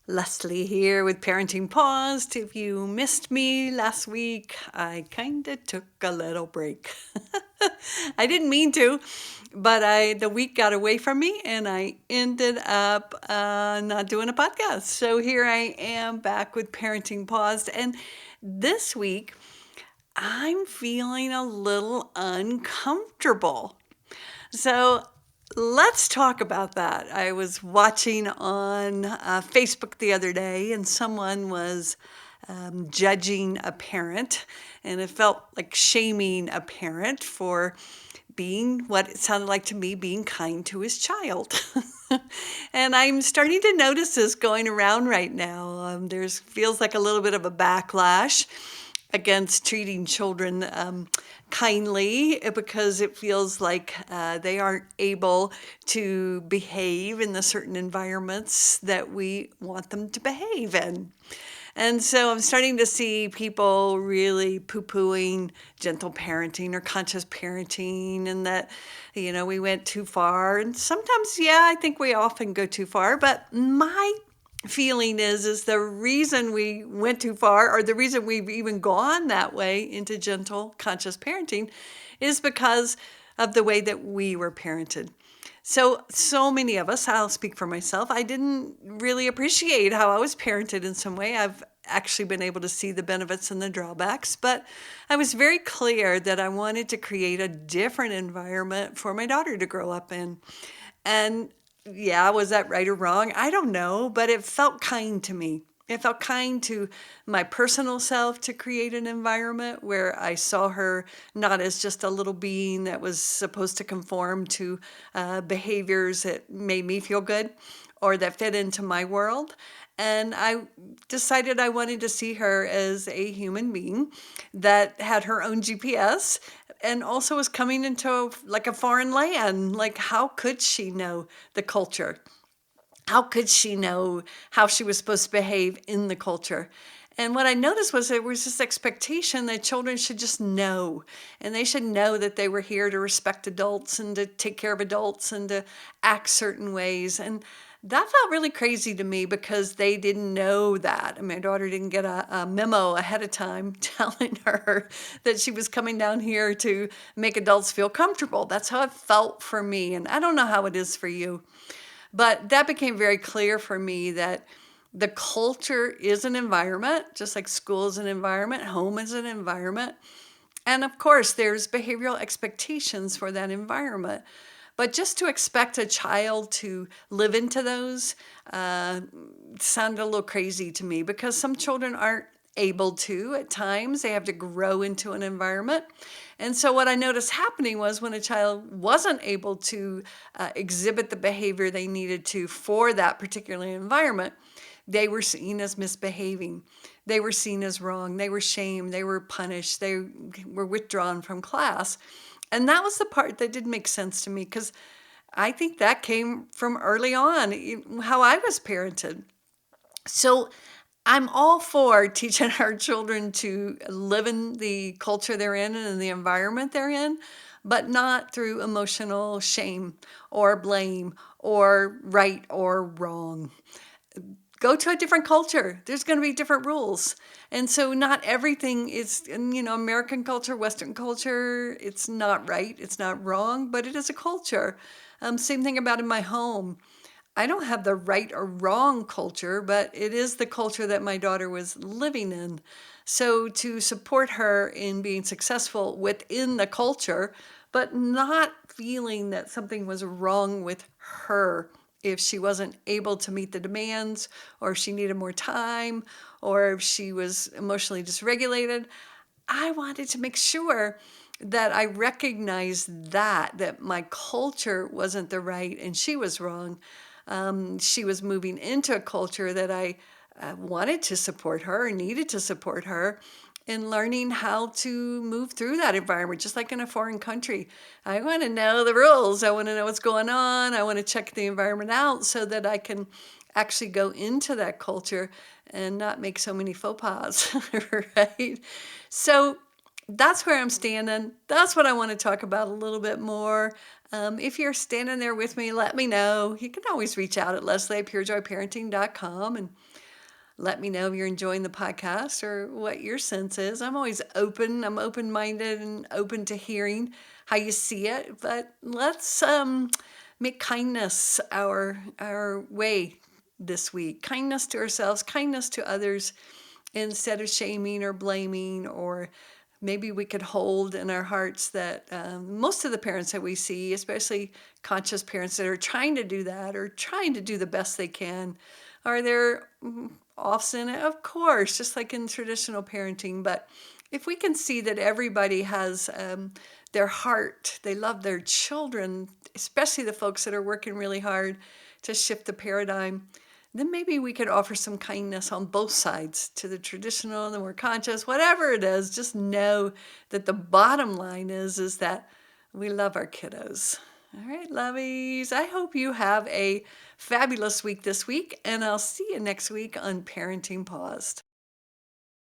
Leslie here with Parenting Paused. If you missed me last week, I kind of took a little break. I didn't mean to, but the week got away from me and I ended up not doing a podcast. So here I am back with Parenting Paused. And this week, I'm feeling a little uncomfortable. So let's talk about that. I was watching on Facebook the other day, and someone was judging a parent, and it felt like shaming a parent for being what it sounded like to me being kind to his child. And I'm starting to notice this going around right now. There's feels like a little bit of a backlash against treating children kindly because it feels like they aren't able to behave in the certain environments that we want them to behave in. And so I'm starting to see people really poo-pooing gentle parenting or conscious parenting, and that, we went too far. And sometimes, yeah, I think we often go too far. But my feeling is the reason we went too far, or the reason we've even gone that way into gentle conscious parenting, is because of the way that we were parented. So many of us, I'll speak for myself, I didn't really appreciate how I was parented in some way. I've actually been able to see the benefits and the drawbacks, but I was very clear that I wanted to create a different environment for my daughter to grow up in. And yeah, was that right or wrong? I don't know, but it felt kind to me. It felt kind to my personal self to create an environment where I saw her not as just a little being that was supposed to conform to behaviors that made me feel good or that fit into my world. And I decided I wanted to see her as a human being that had her own GPS and also was coming into like a foreign land. Like, how could she know the culture? How could she know how she was supposed to behave in the culture? And what I noticed was there was this expectation that children should just know, and they should know that they were here to respect adults and to take care of adults and to act certain ways. And that felt really crazy to me because they didn't know that. And my daughter didn't get a memo ahead of time telling her that she was coming down here to make adults feel comfortable. That's how it felt for me. And I don't know how it is for you. But that became very clear for me that the culture is an environment, just like school is an environment, home is an environment. And of course, there's behavioral expectations for that environment. But just to expect a child to live into those sounded a little crazy to me because some children aren't able to at times. They have to grow into an environment. And so what I noticed happening was when a child wasn't able to exhibit the behavior they needed to for that particular environment, they were seen as misbehaving. They were seen as wrong. They were shamed. They were punished. They were withdrawn from class. And that was the part that didn't make sense to me because I think that came from early on, how I was parented. So I'm all for teaching our children to live in the culture they're in and in the environment they're in, but not through emotional shame or blame or right or wrong. Go to a different culture. There's going to be different rules. And so not everything is, American culture, Western culture, it's not right, it's not wrong, but it is a culture. Same thing about in my home. I don't have the right or wrong culture, but it is the culture that my daughter was living in. So to support her in being successful within the culture, but not feeling that something was wrong with her if she wasn't able to meet the demands, or if she needed more time, or if she was emotionally dysregulated, I wanted to make sure that I recognized that my culture wasn't the right and she was wrong. She was moving into a culture that I wanted to support her and needed to support her in learning how to move through that environment, just like in a foreign country. I want to know the rules. I want to know what's going on. I want to check the environment out so that I can actually go into that culture and not make so many faux pas, right? So that's where I'm standing. That's what I want to talk about a little bit more. If you're standing there with me, let me know. You can always reach out at leslie@purejoyparenting.com and let me know if you're enjoying the podcast or what your sense is. I'm always open. I'm open-minded and open to hearing how you see it. But let's make kindness our way this week. Kindness to ourselves, kindness to others, instead of shaming or blaming, or maybe we could hold in our hearts that most of the parents that we see, especially conscious parents that are trying to do that or trying to do the best they can, are there often, of course, just like in traditional parenting. But if we can see that everybody has their heart, they love their children, especially the folks that are working really hard to shift the paradigm, then maybe we could offer some kindness on both sides, to the traditional, the more conscious, whatever it is. Just know that the bottom line is that we love our kiddos. All right, lovies. I hope you have a fabulous week this week, and I'll see you next week on Parenting Paused.